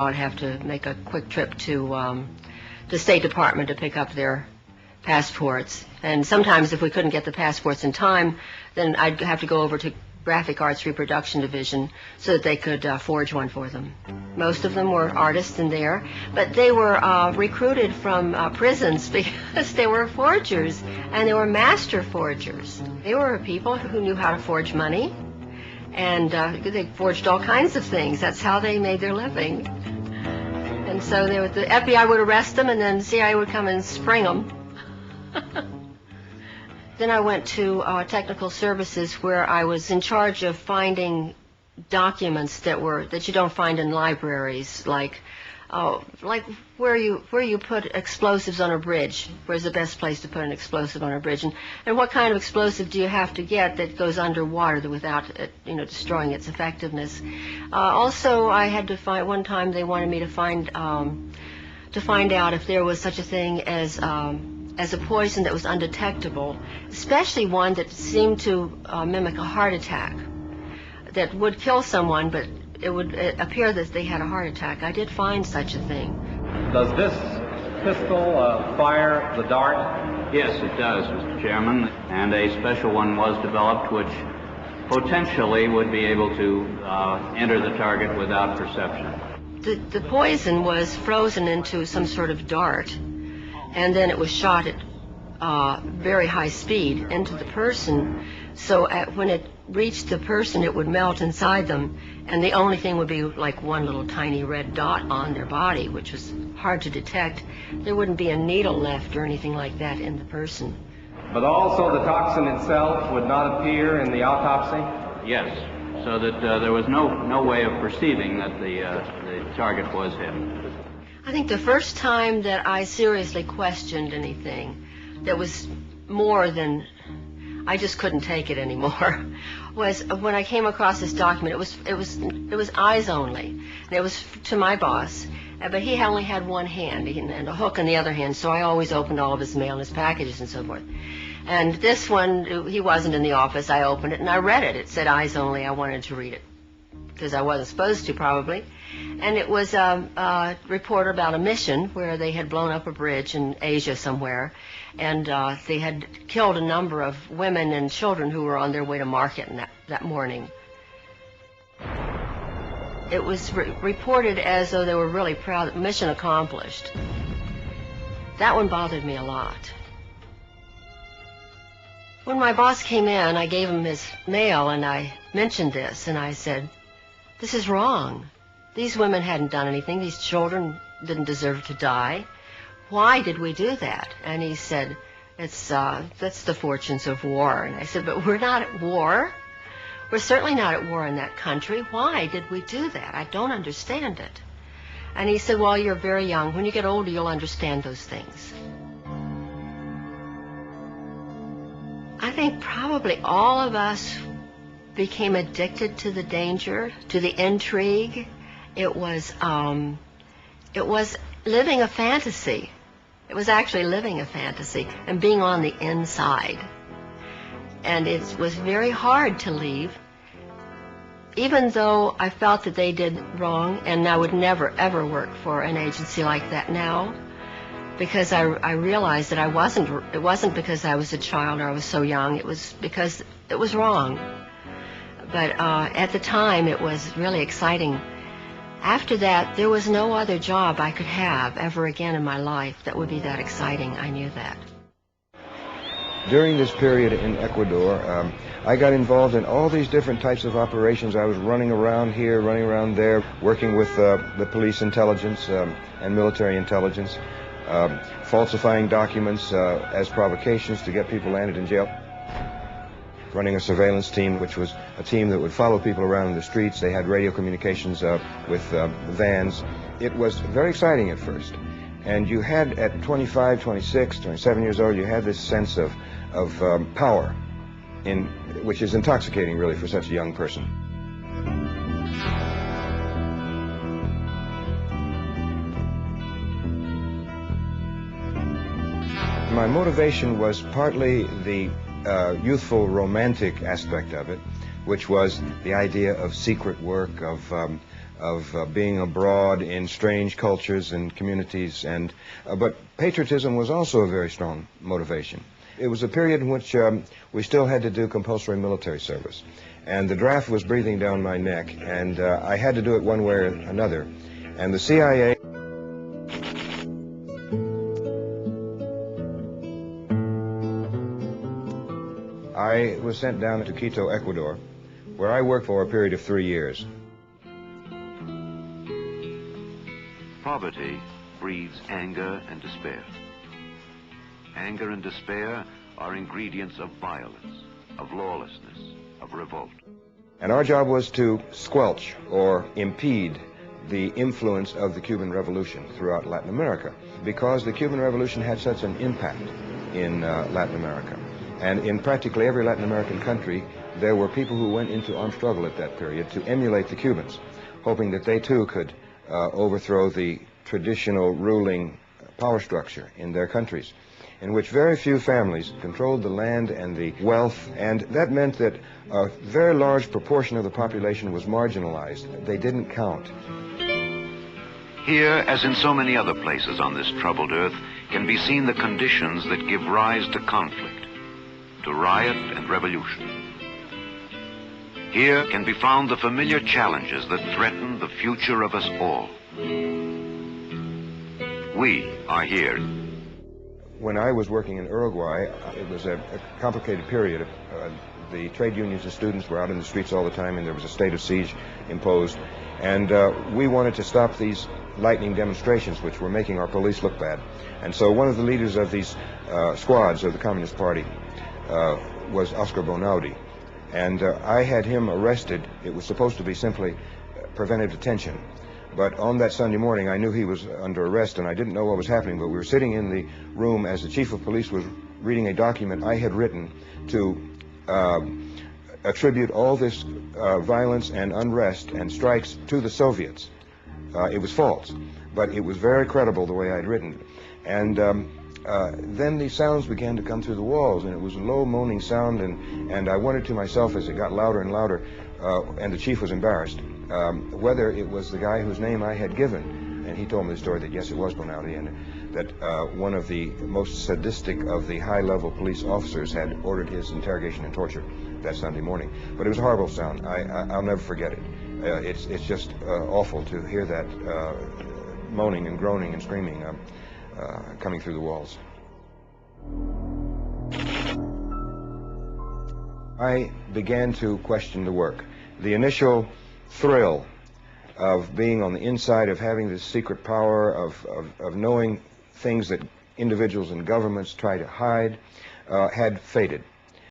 I'd have to make a quick trip to the State Department to pick up their passports. And sometimes if we couldn't get the passports in time, then I'd have to go over to Graphic Arts Reproduction Division so that they could forge one for them. Most of them were artists in there, but they were recruited from prisons because they were forgers, and they were master forgers. They were people who knew how to forge money, and they forged all kinds of things. That's how they made their living. And so the FBI would arrest them, and then CIA would come and spring them. Then I went to technical services, where I was in charge of finding documents that you don't find in libraries, like where you put explosives on a bridge. Where's the best place to put an explosive on a bridge, and what kind of explosive do you have to get that goes underwater without it, destroying its effectiveness. Also, I had to find, one time they wanted me to find out if there was such a thing as a poison that was undetectable, especially one that seemed to mimic a heart attack, that would kill someone, but it would appear that they had a heart attack. I did find such a thing. Does this pistol fire the dart? Yes, it does, Mr. Chairman, and a special one was developed which potentially would be able to enter the target without perception. The poison was frozen into some sort of dart, and then it was shot at very high speed into the person, so when it reached the person, it would melt inside them, and the only thing would be like one little tiny red dot on their body, which was hard to detect. There wouldn't be a needle left or anything like that in the person. But also the toxin itself would not appear in the autopsy? Yes, so that there was no way of perceiving that the target was him. I think the first time that I seriously questioned anything that was more than I just couldn't take it anymore was when I came across this document. It was eyes only, and it was to my boss, but he only had one hand and a hook in the other hand, so I always opened all of his mail and his packages and so forth. And this one, he wasn't in the office. I opened it and I read it. It said eyes only. I wanted to read it because I wasn't supposed to, probably. And it was a report about a mission where they had blown up a bridge in Asia somewhere, and they had killed a number of women and children who were on their way to market that morning. It was reported as though they were really proud, mission accomplished. That one bothered me a lot. When my boss came in, I gave him his mail and I mentioned this, and I said, "This is wrong. These women hadn't done anything. These children didn't deserve to die. Why did we do that?" And he said, that's the fortunes of war. And I said, "But we're not at war. We're certainly not at war in that country. Why did we do that? I don't understand it." And he said, "Well, you're very young. When you get older, you'll understand those things." I think probably all of us became addicted to the danger, to the intrigue. It was living a fantasy. It was actually living a fantasy and being on the inside. And it was very hard to leave, even though I felt that they did wrong, and I would never, ever work for an agency like that now, because I realized that it wasn't because I was a child or I was so young. It was because it was wrong. But at the time, it was really exciting. After that, there was no other job I could have ever again in my life that would be that exciting. I knew that. During this period in Ecuador, I got involved in all these different types of operations. I was running around here, running around there, working with the police intelligence and military intelligence, falsifying documents as provocations to get people landed in jail. Running a surveillance team, which was a team that would follow people around in the streets. They had radio communications with vans. It was very exciting at first. And you had, at 25, 26, 27 years old, you had this sense of power, which is intoxicating, really, for such a young person. My motivation was partly the youthful romantic aspect of it, which was the idea of secret work, of being abroad in strange cultures and communities, and but patriotism was also a very strong motivation. It was a period in which we still had to do compulsory military service, and the draft was breathing down my neck, and I had to do it one way or another. And the CIA... I was sent down to Quito, Ecuador, where I worked for a period of 3 years. Poverty breeds anger and despair. Anger and despair are ingredients of violence, of lawlessness, of revolt. And our job was to squelch or impede the influence of the Cuban Revolution throughout Latin America, because the Cuban Revolution had such an impact in Latin America. And in practically every Latin American country, there were people who went into armed struggle at that period to emulate the Cubans, hoping that they too could overthrow the traditional ruling power structure in their countries, in which very few families controlled the land and the wealth, and that meant that a very large proportion of the population was marginalized. They didn't count. Here, as in so many other places on this troubled earth, can be seen the conditions that give rise to conflict, to riot and revolution. Here can be found the familiar challenges that threaten the future of us all. We are here. When I was working in Uruguay, it was a complicated period. The trade unions and students were out in the streets all the time, and there was a state of siege imposed. And we wanted to stop these lightning demonstrations, which were making our police look bad. And so one of the leaders of these squads of the Communist Party was Oscar Bonaudi. And I had him arrested. It was supposed to be simply preventive detention. But on that Sunday morning, I knew he was under arrest, and I didn't know what was happening, but we were sitting in the room as the chief of police was reading a document I had written to attribute all this violence and unrest and strikes to the Soviets. It was false, but it was very credible the way I'd written it. And then these sounds began to come through the walls, and it was a low moaning sound, and I wondered to myself as it got louder and louder, and the chief was embarrassed, whether it was the guy whose name I had given. And he told me the story that yes, it was Bonaudi, and that one of the most sadistic of the high-level police officers had ordered his interrogation and torture that Sunday morning. But it was a horrible sound. I'll never forget it. It's just awful to hear that moaning and groaning and screaming coming through the walls. I began to question the work. The initial thrill of being on the inside, of having this secret power, of knowing things that individuals and governments try to hide, had faded.